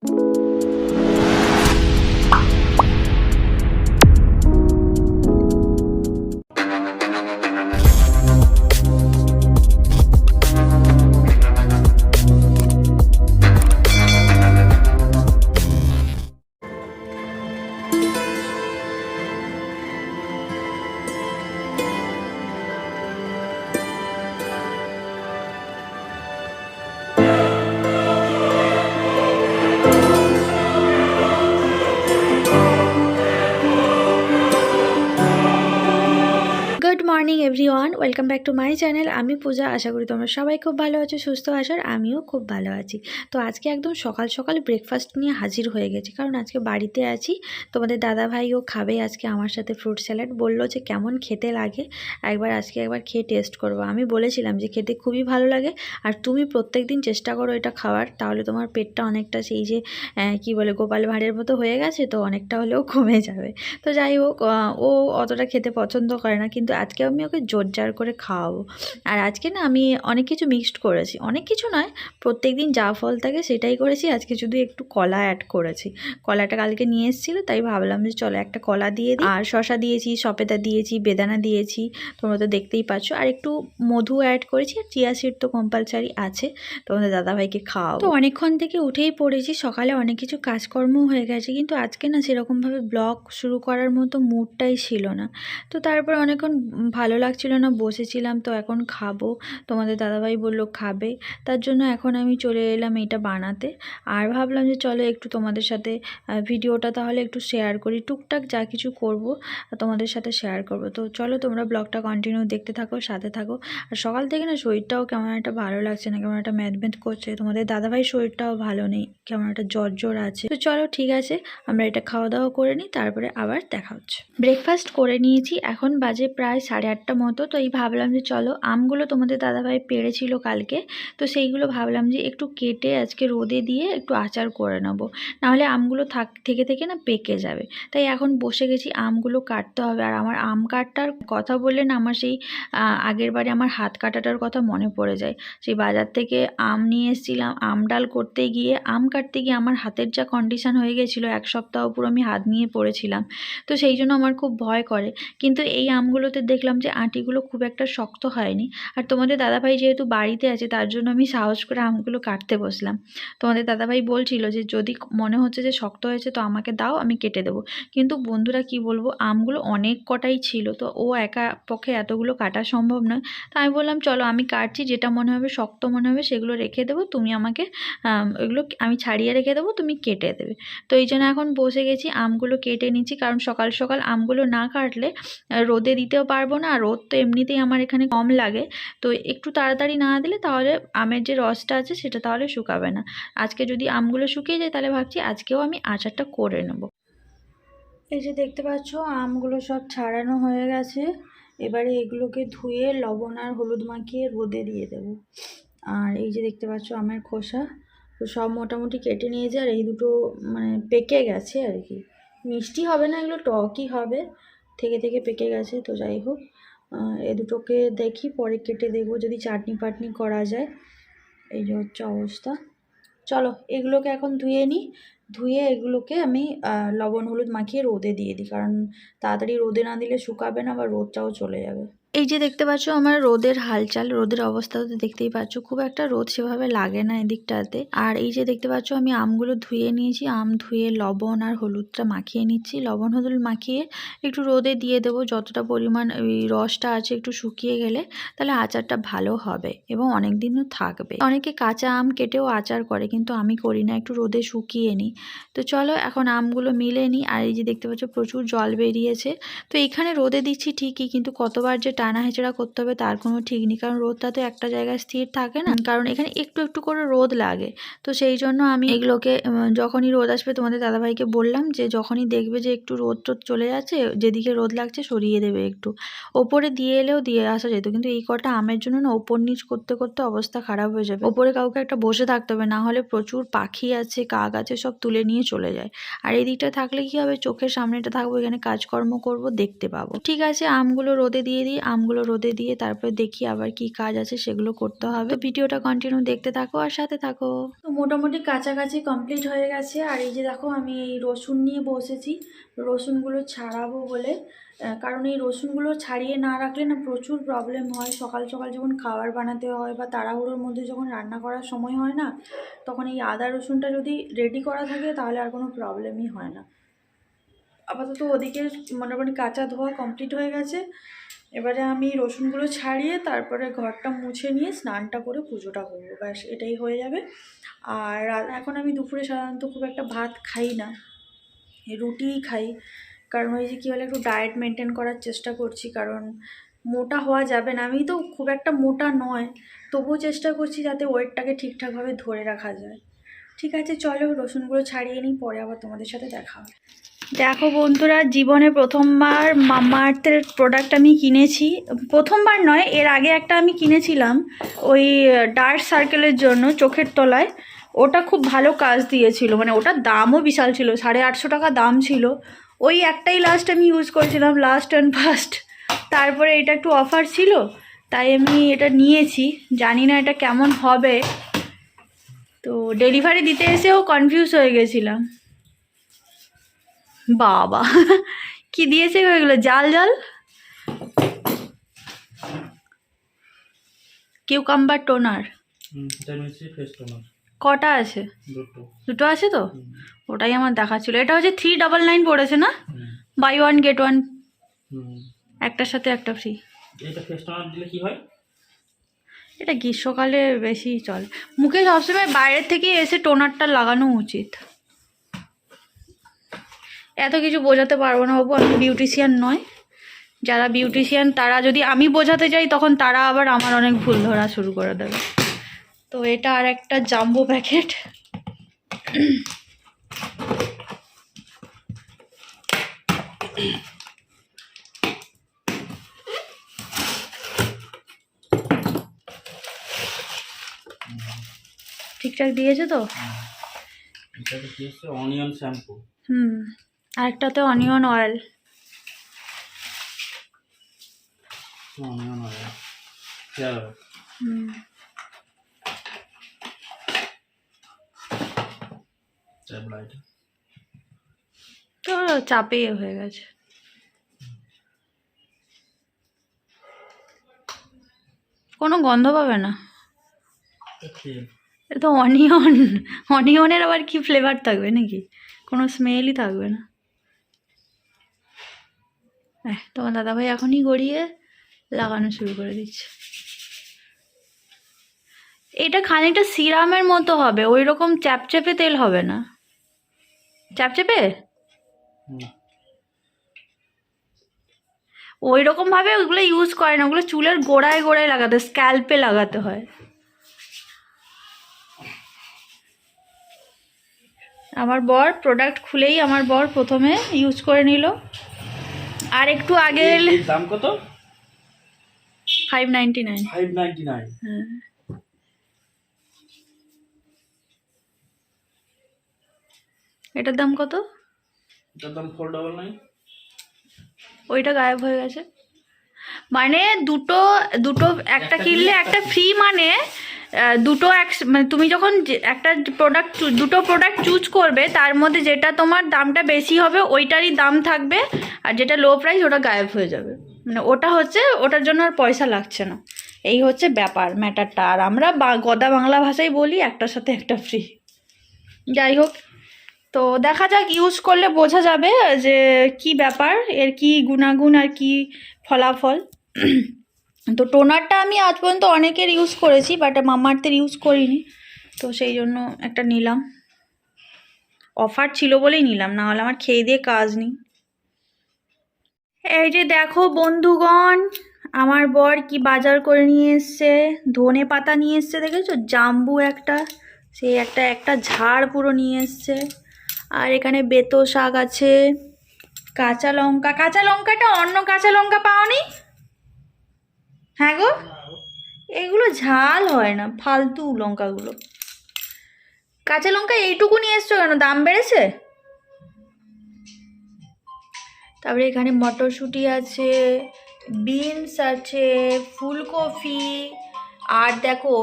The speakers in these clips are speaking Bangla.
Good morning everyone, welcome back to my channel. আমি পূজা। আশা করি তোমরা সবাই খুব ভালো আছো, সুস্থ আছো, আর আমিও খুব ভালো আছি। তো আজকে একদম সকাল সকাল ব্রেকফাস্ট নিয়ে হাজির হয়ে গেছি, কারণ আজকে বাড়িতে আছি। তোমাদের দাদা ভাইও খাবে আজকে আমার সাথে ফ্রুট স্যালাড। বললো যে কেমন খেতে লাগে, আজকে একবার খেয়ে টেস্ট করবো। আমি বলেছিলাম যে খেতে খুবই ভালো লাগে, আর তুমি প্রত্যেক দিন চেষ্টা করো এটা খাওয়ার, তাহলে তোমার পেটটা অনেকটা সেই যে কি বলে গোপাল ভাঁড়ের মতো হয়ে গেছে, তো অনেকটা হলেও কমে যাবে। তো যাই হোক, ও অতটা খেতে পছন্দ করে না, কিন্তু আজকে আমি ওকে জোরজার করে খাওয়াবো। আর আজকে না আমি অনেক কিছু মিক্সড করেছি, অনেক কিছু নয়, প্রত্যেক দিন যা ফল থাকে সেটাই করেছি। আজকে শুধু একটু কলা অ্যাড করেছি। কলাটা কালকে নিয়ে এসেছিলো, তাই ভাবলাম যে চলো একটা কলা দিয়ে দিই। আর শশা দিয়েছি, সপেতা দিয়েছি, বেদানা দিয়েছি, তোমরা তো দেখতেই পাচ্ছ। আর একটু মধু অ্যাড করেছি, আর চিয়া সিড তো কম্পালসারি আছে। তোমাদের দাদাভাইকে খাওয়াবো। তো অনেকক্ষণ থেকে উঠেই পড়েছি, সকালে অনেক কিছু কাজকর্ম হয়ে গেছে, কিন্তু আজকে না সেরকমভাবে ব্লগ শুরু করার মতো মুডটাই ছিল না। তো তারপর অনেকক্ষণ ভালো লাগছিল না, বসেছিলাম। তো এখন খাবো, তোমাদের দাদাভাই বললো খাবে, তার জন্য এখন আমি চলে এলাম এটা বানাতে। আর ভাবলাম যে চলো একটু তোমাদের সাথে ভিডিওটা তাহলে একটু শেয়ার করি, টুকটাক যা কিছু করব তোমাদের সাথে শেয়ার করব। তো চলো তোমরা ব্লগটা কন্টিনিউ দেখতে থাকো, সাথে থাকো। আর সকাল থেকে না শরীরটাও কেমন একটা ভালো লাগছে না, কেমন একটা ম্যাদম্যাদ করছে। তোমাদের দাদাভাই শরীরটাও ভালো নেই, কেমন একটা জ্বর জ্বর আছে। তো চলো ঠিক আছে, আমরা এটা খাওয়া দাওয়া করে নিই, তারপরে আবার দেখা হচ্ছে। ব্রেকফাস্ট করে নিয়েছি, এখন বাজে প্রায় 8:30 মতো। তো এই ভাবলাম যে চলো আমগুলো তোমাদের দাদাভাই পেড়েছিল কালকে, তো সেইগুলো ভাবলাম যে একটু কেটে আজকে রোদে দিয়ে একটু আচার করে নেবো, নাহলে আমগুলো থেকে থেকে না পেকে যাবে। তাই এখন বসে গেছি, আমগুলো কাটতে হবে। আর আমার আম কাটার কথা বললে না আমার সেই আগের বারে আমার হাত কাটাটার কথা মনে পড়ে যায়। সেই বাজার থেকে আম নিয়ে এসেছিলাম, আম ডাল করতে গিয়ে, আম কাটতে গিয়ে আমার হাতের যা কন্ডিশন হয়ে গেছিলো, 1 সপ্তাহ পুরো আমি হাত নিয়ে পড়েছিলাম। তো সেই জন্য আমার খুব ভয় করে। কিন্তু এই আমগুলোতে দেখলাম যে আঁটিগুলো খুব একটা শক্ত হয়নি। আর তোমাদের দাদাভাই যেহেতু বাড়িতে আছে, তার জন্য আমি সাহস করে আমগুলো কাটতে বসলাম। তোমাদের দাদাভাই বলছিল যে যদি মনে হচ্ছে যে শক্ত হয়েছে তো আমাকে দাও, আমি কেটে দেবো। কিন্তু বন্ধুরা কি বলবো, আমগুলো অনেক কটাই ছিল, তো ও একা পক্ষে এতগুলো কাটা সম্ভব নয়। তো আমি বললাম চলো আমি কাটছি, যেটা মনে হবে শক্ত মনে হবে সেগুলো রেখে দেবো, তুমি আমাকে এগুলো আমি ছাড়িয়ে রেখে দেবো, তুমি কেটে দেবে। তো এই জন্য এখন বসে গেছি, আমগুলো কেটে নিচ্ছি, কারণ সকাল সকাল আমগুলো না কাটলে রোদে দিতেও পারবো না। আর রোদ তো এমনিতেই আমার এখানে কম লাগে, তো একটু তাড়াতাড়ি না দিলে তাহলে আমের যে রসটা আছে সেটা তাহলে শুকাবে না। আজকে যদি আমগুলো শুকিয়ে যায় তাহলে ভাবছি আজকেও আমি আচারটা করে নেব। এই যে দেখতে পাচ্ছ আমগুলো সব ছাড়ানো হয়ে গেছে, এবারে এগুলোকে ধুয়ে লবণ আর হলুদ মাখিয়ে রোদে দিয়ে দেব। আর এই যে দেখতে পাচ্ছ আমের খোসা তো সব মোটামুটি কেটে নিয়েছে, আর এই দুটো মানে পেকে গেছে আর কি, মিষ্টি হবে না, এগুলো টকই হবে, থেকে থেকে পেকে গেছে। তো যাই হোক, এ দুটোকে দেখি পরে কেটে দেবো, যদি চাটনি পাটনি করা যায়। এই যে হচ্ছে অবস্থা। চলো এগুলোকে এখন ধুয়ে নিই, ধুয়ে এগুলোকে আমি লবণ হলুদ মাখিয়ে রোদে দিয়ে দিই, কারণ তাড়াতাড়ি রোদে না দিলে শুকাবে না, বা রোদটাও চলে যাবে। এই যে দেখতে পাচ্ছ আমার রোদের হালচাল, রোদের অবস্থা তো দেখতেই পাচ্ছ, খুব একটা রোদ সেভাবে লাগে না এদিকটাতে। আর এই যে দেখতে পাচ্ছ আমি আমগুলো ধুয়ে নিয়েছি, আম ধুয়ে লবণ আর হলুদটা মাখিয়ে নিচ্ছি। লবণ হলুদ মাখিয়ে একটু রোদে দিয়ে দেবো, যতটা পরিমাণ ওই রসটা আছে একটু শুকিয়ে গেলে তাহলে আচারটা ভালো হবে এবং অনেক দিনও থাকবে। অনেকে কাঁচা আম কেটেও আচার করে, কিন্তু আমি করি না, একটু রোদে শুকিয়ে নিই। তো চলো এখন আমগুলো মিলে নিই। আর এই যে দেখতে পাচ্ছ প্রচুর জল বেরিয়েছে। তো এইখানে রোদে দিচ্ছি ঠিকই, কিন্তু কতবার যে টানা হেঁচড়া করতে হবে তার কোনো ঠিক নেই, কারণ রোদটা তো একটা জায়গায় স্থির থাকে না, কারণ এখানে একটু একটু করে রোদ লাগে। তো সেই জন্য আমি এগুলোকে যখনই রোদ আসবে, তোমাদের দাদাভাইকে বললাম যে যখনই দেখবে যে একটু রোদ টোদ চলে যাচ্ছে, যেদিকে রোদ লাগছে সরিয়ে দেবে একটু। ওপরে দিয়ে এলেও দিয়ে আসা যেত, কিন্তু এই কটা আমের জন্য না ওপর নিচ করতে করতে অবস্থা খারাপ হয়ে যাবে। ওপরে কাউকে একটা বসে থাকতে হবে, না হলে প্রচুর পাখি আছে, কাক আছে, সব তুলে নিয়ে চলে যায়। আর এই দিকটা থাকলে কি হবে, চোখের সামনেটা থাকবো, এখানে কাজকর্ম করব, দেখতে পাবো। ঠিক আছে আমগুলো রোদে দিয়ে দিই, আমগুলো রোদে দিয়ে তারপরে দেখি আবার কি কাজ আছে সেগুলো করতে হবে। তো ভিডিওটা কন্টিনিউ দেখতে থাকো আর সাথে থাকো। তো মোটামুটি কাছাকাছি কমপ্লিট হয়ে গেছে। আর এই যে দেখো আমি এই রসুন নিয়ে বসেছি, রসুনগুলো ছাড়াবো বলে। কারণ এই রসুনগুলো ছাড়িয়ে না রাখলে না প্রচুর প্রবলেম হয়। সকাল সকাল যখন খাবার বানাতে হয় বা তাড়াহুড়োর মধ্যে যখন রান্না করার সময় হয় না, তখন এই আদা রসুনটা যদি রেডি করা থাকে তাহলে আর কোনো প্রবলেমই হয় না। আপাতত ওদিকে মোটামুটি কাঁচা ধোয়া কমপ্লিট হয়ে গেছে। এবারে আমি রসুনগুলো ছাড়িয়ে তারপরে ঘরটা মুছে নিয়ে স্নানটা করে পুজোটা করবো, ব্যাস এটাই হয়ে যাবে। আর এখন আমি দুপুরে সাধারণত খুব একটা ভাত খাই না, রুটিই খাই। কারণ ওই যে কী বলে, একটু ডায়েট মেনটেন করার চেষ্টা করছি, কারণ মোটা হওয়া যাবে না। আমি তো খুব একটা মোটা নয়, তবুও চেষ্টা করছি যাতে ওয়েটটাকে ঠিকঠাকভাবে ধরে রাখা যায়। ঠিক আছে, চলো রসুনগুলো ছাড়িয়ে নিই, পরে আবার তোমাদের সাথে দেখা হবে। দেখো বন্ধুরা, জীবনে প্রথমবার মামাআর্থের প্রোডাক্ট আমি কিনেছি। প্রথমবার নয়, এর আগে একটা আমি কিনেছিলাম ওই ডার্ক সার্কেলের জন্য চোখের তলায়। ওটা খুব ভালো কাজ দিয়েছিল, মানে ওটার দামও বিশাল ছিল, 850 টাকা দাম ছিল। ওই একটাই লাস্ট আমি ইউজ করেছিলাম, লাস্ট অ্যান্ড ফার্স্ট। তারপরে এটা একটু অফার ছিল তাই আমি এটা নিয়েছি, জানি না এটা কেমন হবে। তো ডেলিভারি দিতে এসেও কনফিউজ হয়ে গেছিলাম। বাবা কি দিয়েছে ওইগুলো, জাল জাল কিউকাম্বার টোনার। কটা আছে? দুটো আছে তো, ওটাই আমার দেখাচ্ছিল। এটা হচ্ছে 399 পড়েছে না, বাই ওয়ান গেট ওয়ান, একটার সাথে একটা ফ্রি। এটা গ্রীষ্মকালে বেশি চলে। মুখে সবসময় বাইরের থেকে এসে টোনারটা লাগানো উচিত। এত কিছু বোঝাতে পারবো না বাবু, আমি বিউটিশিয়ান নয়। যারা বিউটিশিয়ান তারা যদি আমি বোঝাতে যাই তখন তারা আবার আমার অনেক ভুল ধরা শুরু করে দেবে। তো এটা আর একটা জাম্বো প্যাকেট। ঠিকঠাক দিয়েছে তো? অনিয়ন শ্যাম্পু, আরেকটাতে অনিয়ন অয়েল। তো চাপেই হয়ে গেছে। কোনো গন্ধ পাবে না, এটা তো অনিয়ন। অনিয়নের আবার কি ফ্লেভার থাকবে নাকি? কোনো স্মেলই থাকবে না। তোমার দাদাভাই এখনই গড়িয়ে লাগানো শুরু করে দিচ্ছে। এটা খানিকটা সিরামের মতো হবে, ওই রকম চ্যাপচ্যাপে তেল হবে না। চ্যাপচ্যাপে ওই রকম ভাবে ওইগুলো ইউজ করে না, ওগুলো চুলের গোড়ায় গোড়ায় লাগাতে, স্ক্যাল্পে লাগাতে হয়। আমার বর প্রোডাক্ট খুলেই আমার বর প্রথমে ইউজ করে নিল। আর একটু আগে দাম কত? 599। 599। হ্যাঁ, এটার দাম কত? এটার দাম 499। ওইটা গায়েব হয়ে গেছে। মানে দুটো দুটো একটা কিনলে একটা ফ্রি, মানে দুটো মানে তুমি যখন একটা প্রোডাক্ট দুটো প্রোডাক্ট চুজ করবে তার মধ্যে যেটা তোমার দামটা বেশি হবে ওইটারই দাম থাকবে, আর যেটা লো প্রাইস ওটা গায়েব হয়ে যাবে। মানে ওটা হচ্ছে, ওটার জন্য আর পয়সা লাগছে না। এই হচ্ছে ব্যাপার ম্যাটারটা। আর আমরা গদা বাংলা ভাষায় বলি একটার সাথে একটা ফ্রি। যাই হোক, তো দেখা যাক, ইউজ করলে বোঝা যাবে যে কি ব্যাপার, এর কি গুণাগুণ আর কি ফলাফল। তো টোনারটা আমি আজ পর্যন্ত অনেকের ইউজ করেছি, বাট মামাআর্থের ইউজ করিনি, তো সেই জন্য একটা নিলাম। অফার ছিল বলেই নিলাম, না হলে আমার খেয়ে দিয়ে কাজ নেই। এই যে দেখো বন্ধুগণ, আমার বর কি বাজার করে নিয়ে এসছে। ধনে পাতা নিয়ে এসছে, দেখেছো? জাম্বু একটা, সেই একটা ঝাড় পুরো নিয়ে এসছে। আর এখানে বেতো শাক আছে, কাঁচা লঙ্কা। কাঁচা লঙ্কাটা অন্য কাঁচা লঙ্কা পাওনি? হ্যাঁ গো, এগুলো ঝাল হয় না, ফালতু লঙ্কাগুলো। কাঁচা লঙ্কা এইটুকু নিয়ে এসছো কেন, দাম বেড়েছে? তারপরে এখানে মটরশুঁটি আছে, বিনস আছে, ফুলকপি, আর দেখো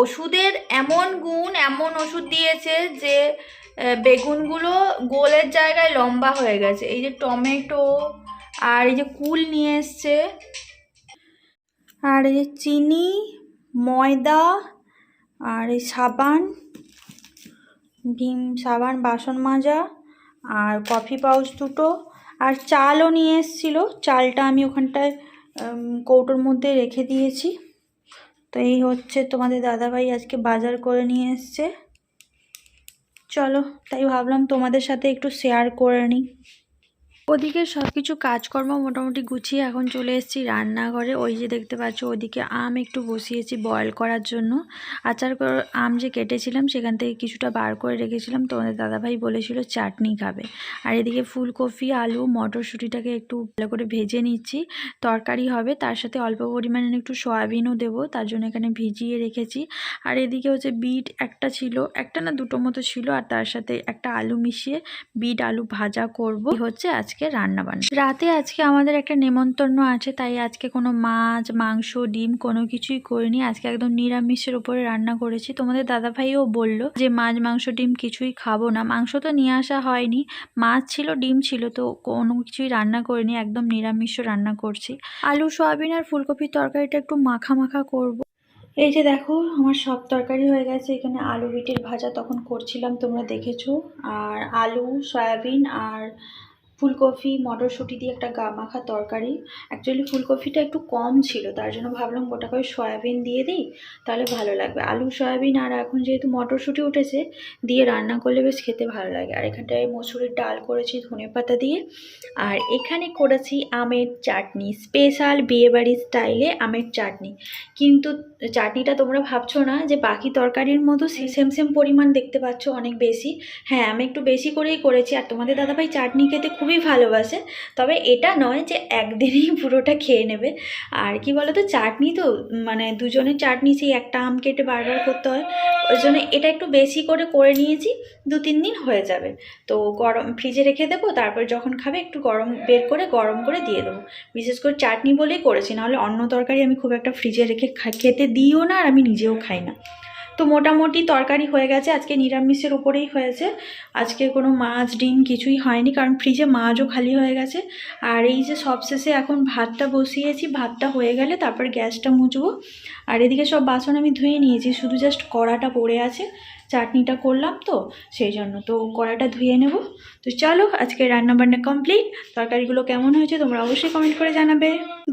ওষুধের এমন গুণ, এমন ওষুধ দিয়েছে যে বেগুনগুলো গোলের জায়গায় লম্বা হয়ে গেছে। এই যে টমেটো, আর এই যে কুল নিয়ে এসছে, আর এই যে চিনি, ময়দা, আর এই সাবান, সাবান বাসন মাজা, আর কফি পাউচ দুটো, আর চালও নিয়ে এসেছিলো। চালটা আমি ওখানটায় কৌটোর মধ্যে রেখে দিয়েছি। তো এই হচ্ছে তোমাদের দাদাভাই আজকে বাজার করে নিয়ে এসছে। চলো, তাই ভাবলাম তোমাদের সাথে একটু শেয়ার করে নিই। ওদিকে সব কিছু কাজকর্ম মোটামুটি গুছিয়ে এখন চলে এসেছি রান্নাঘরে। ওই যে দেখতে পাচ্ছ ওদিকে আম একটু বসিয়েছি বয়েল করার জন্য। আম যে কেটেছিলাম সেখান থেকে কিছুটা বার করে রেখেছিলাম, তোমাদের দাদাভাই বলেছিল চাটনি খাবে। আর এদিকে ফুলকপি, আলু, মটরশুঁটিটাকে একটু ভালো করে ভেজে নিচ্ছি, তরকারি হবে। তার সাথে অল্প পরিমাণে একটু সয়াবিনও দেবো, তার জন্য এখানে ভিজিয়ে রেখেছি। আর এদিকে হচ্ছে বিট একটা ছিল, একটা না দুটো মতো ছিল, আর তার সাথে একটা আলু মিশিয়ে বিট আলু ভাজা করব। হচ্ছে আজকে রান্নাবান্না। রাতে আজকে আমাদের একটা নেমন্তন্ন আছে, তাই আজকে কোনো মাছ, মাংস, ডিম কোনো কিছুই করিনি। আজকে একদম নিরামিষের উপরে রান্না করেছি। তোমাদের দাদাভাইও বলল যে মাছ, মাংস, ডিম কিছুই খাবো না। মাংস তো নিয়ে আসা হয়নি, মাছ ছিল, ডিম ছিল, তো কোনো কিছুই রান্না করিনি, একদম নিরামিষ রান্না করছি। আলু, সয়াবিন আর ফুলকপির তরকারিটা একটু মাখা মাখা করব। এই যে দেখো আমার সব তরকারি হয়ে গেছে। এখানে আলু বিটের ভাজা তখন করছিলাম, তোমরা দেখেছো। আর আলু, সয়াবিন আর ফুলকপি, মটরশুঁটি দিয়ে একটা গা মাখা তরকারি। অ্যাকচুয়ালি ফুলকপিটা একটু কম ছিল, তার জন্য ভাবলাম গোটা করে সয়াবিন দিয়ে দিই, তাহলে ভালো লাগবে। আলু, সয়াবিন আর এখন যেহেতু মটরশুঁটি উঠেছে, দিয়ে রান্না করলে বেশ খেতে ভালো লাগে। আর এখানটায় মসুরির ডাল করেছি ধনেপাতা দিয়ে। আর এখানে করেছি আমের চাটনি, স্পেশাল বিয়েবাড়ির স্টাইলে আমের চাটনি। কিন্তু চাটনিটা তোমরা ভাবছো না যে বাকি তরকারির মতো সেম সেম পরিমাণ দেখতে পাচ্ছ, অনেক বেশি। হ্যাঁ, আমি একটু বেশি করেই করেছি। আর তোমাদের দাদাভাই চাটনি খেতে খুবই ভালোবাসে, তবে এটা নয় যে একদিনেই পুরোটা খেয়ে নেবে। আর কি বলো তো, চাটনি তো মানে দুজনের চাটনি, সেই একটা আম কেটে বারবার করতে হয়, ওই জন্য এটা একটু বেশি করে নিয়েছি। 2-3 দিন হয়ে যাবে। তো গরম ফ্রিজে রেখে দেবো, তারপর যখন খাবে একটু বের করে গরম করে দিয়ে দেবো। বিশেষ করে চাটনি বলেই করেছি, নাহলে অন্য তরকারি আমি খুব একটা ফ্রিজে রেখে খেতে দিইও না, আর আমি নিজেও খাই না। তো মোটামুটি তরকারি হয়ে গেছে, আজকে নিরামিষের উপরেই হয়েছে। আজকে কোনো মাছ, ডিম কিছুই হয়নি, কারণ ফ্রিজে মাছও খালি হয়ে গেছে। আর এই যে সবশেষে এখন ভাতটা বসিয়েছি, ভাতটা হয়ে গেলে তারপর গ্যাসটা মুছবো। আর এদিকে সব বাসন আমি ধুয়ে নিয়েছি, শুধু জাস্ট কড়াটা পড়ে আছে। চাটনিটা করলাম তো সেই জন্য, তো কড়াটা ধুয়ে নেব। তো চলো, আজকে রান্নাবান্না কমপ্লিট। তরকারিগুলো কেমন হয়েছে তোমরা অবশ্যই কমেন্ট করে জানাবে।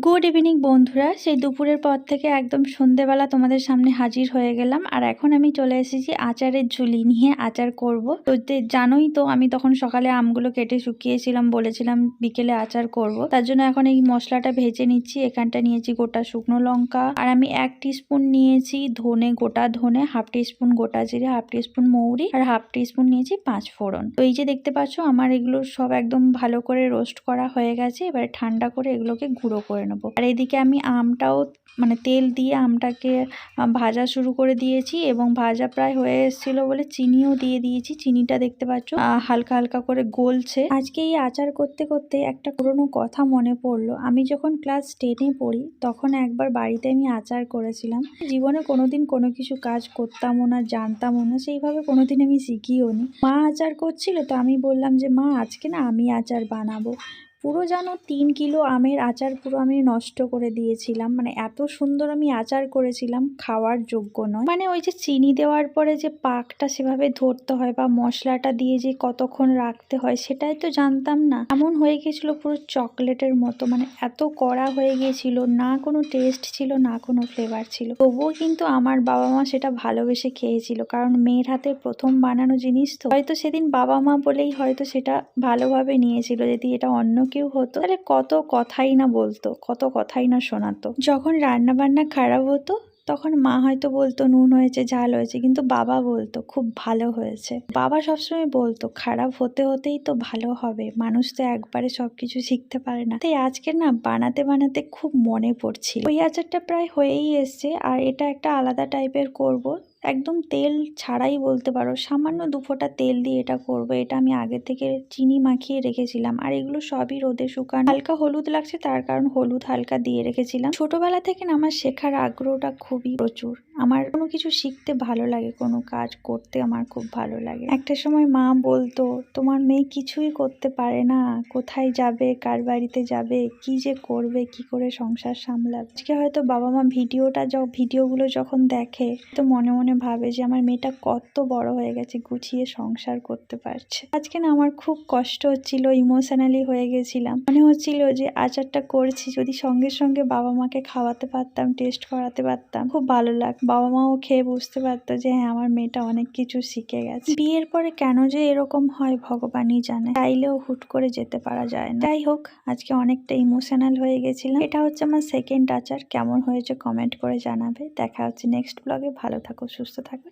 গুড ইভিনিং বন্ধুরা, সেই দুপুরের পর থেকে একদম সন্ধেবেলা তোমাদের সামনে হাজির হয়ে গেলাম। আর এখন আমি চলে এসেছি আচারের ঝুলি নিয়ে, আচার করব। তো জানোই তো আমি তখন সকালে আমগুলো কেটে শুকিয়েছিলাম, বলেছিলাম বিকেলে আচার করব। তার জন্য এখন এই মশলাটা ভেজে নিচ্ছি। এখানটা নিয়েছি গোটা শুকনো লঙ্কা, আর আমি 1 টিস্পুন নিয়েছি ধনে, গোটা ধনে, 1/2 টিস্পুন গোটা জিরে, 1/2 টিস্পুন মৌরি, আর 1/2 টিস্পুন নিয়েছি 5 ফোড়ন। তো এই যে দেখতে পাচ্ছ আমার এগুলো সব একদম ভালো করে রোস্ট করা হয়ে গেছে। এবার ঠান্ডা করে এগুলোকে গুঁড়ো করে নেবো। আর এদিকে আমি আমটাও মানে তেল দিয়ে আমটাকে ভাজা শুরু করে দিয়েছি, এবং ভাজা প্রায় হয়ে এসেছিল বলে চিনিও দিয়ে দিয়েছি। চিনিটা দেখতে পাচ্ছ হালকা হালকা করে গলছে। আজকে এই আচার করতে করতে একটা পুরনো কথা মনে পড়লো। আমি যখন ক্লাস 10-এ পড়ি তখন একবার বাড়িতে আমি আচার করেছিলাম। জীবনে কোনোদিন কোনো কিছু কাজ করতামও না, জানতামও না, সেইভাবে কোনোদিন আমি শিখিও নি। মা আচার করছিল, তো আমি বললাম যে মা আজকে না আমি আচার বানাবো। পুরো জানো 3 কিলো আমের আচার পুরো আমি নষ্ট করে দিয়েছিলাম। মানে এত সুন্দর আমি আচার করেছিলাম, খাওয়ার যোগ্য নয়। মানে ওই যে চিনি দেওয়ার পরে যে পাকটা সেভাবে ধরতে হয়, বা মশলাটা দিয়ে যে কতক্ষণ রাখতে হয়, সেটাই তো জানতাম না। এমন হয়ে গেছিল পুরো চকলেটের মতো, মানে এত কড়া হয়ে গিয়েছিল, না কোনো টেস্ট ছিল না কোনো ফ্লেভার ছিল। তবুও কিন্তু আমার বাবা মা সেটা ভালোবেসে খেয়েছিল, কারণ মেয়ের হাতের প্রথম বানানো জিনিস তো। হয়তো সেদিন বাবা মা বলেই হয়তো সেটা ভালোভাবে নিয়েছিল। যদি এটা অন্য কেউ হতো তাহলে কত কথাই না বলতো, কত কথাই না শোনাতো। যখন রান্না বান্না খারাপ হতো তখন মা হয়তো বলতো নুন হয়েছে, ঝাল হয়েছে, কিন্তু বাবা বলতো খুব ভালো হয়েছে। বাবা সবসময় বলতো খারাপ হতে হতেই তো ভালো হবে, মানুষ তো একবারে সবকিছু শিখতে পারে না। তাই আজকে না বানাতে বানাতে খুব মনে পড়ছিল। ওই আচারটা প্রায় হয়েই এসছে, আর এটা একটা আলাদা টাইপের করব। একদম তেল ছাড়াই বলতে পারো, সামান্য 2 ফোঁটা তেল দিয়ে এটা করব। এটা আমি আগে থেকে চিনি মাখিয়ে রেখেছিলাম, আর এগুলো সবই রোদে শুকানো। হালকা হলুদ লাগছে, তার কারণ হলুদ হালকা দিয়ে রেখেছিলাম। ছোটবেলা থেকে না আমার শেখার আগ্রহটা খুবই প্রচুর। আমার কোনো কিছু শিখতে ভালো লাগে, কোনো কাজ করতে আমার খুব ভালো লাগে। একটা সময় মা বলতো, তোমার মেয়ে কিছুই করতে পারে না, কোথায় যাবে, কার বাড়িতে যাবে, কি যে করবে, কি করে সংসার সামলাবে। আজকে হয়তো বাবা মা ভিডিওগুলো যখন দেখে তো মনে মনে ভাবে যে আমার মেয়েটা কত বড় হয়ে গেছে, গুছিয়ে সংসার করতে পারছে। আজকে না আমার খুব কষ্ট হচ্ছিল, ইমোশনালি হয়ে গেছিলাম। মনে হচ্ছিল যে আচারটা করছি যদি সঙ্গে সঙ্গে বাবা মাকে খাওয়াতে পারতাম, টেস্ট করাতে পারতাম, খুব ভালো লাগতো। বাবা মাও খেয়ে বুঝতে পারতো যে হ্যাঁ আমার মেয়েটা অনেক কিছু শিখে গেছে। বিয়ের পরে কেন যে এরকম হয় ভগবানই জানে, চাইলেও হুট করে যেতে পারা যায় না। যাই হোক, আজকে অনেকটা ইমোশনাল হয়ে গেছিলাম। এটা হচ্ছে আমার সেকেন্ড আচার। কেমন হয়েছে কমেন্ট করে জানাবে। দেখা হচ্ছে নেক্সট ব্লগে। ভালো থাকো, সুস্থ থাকো।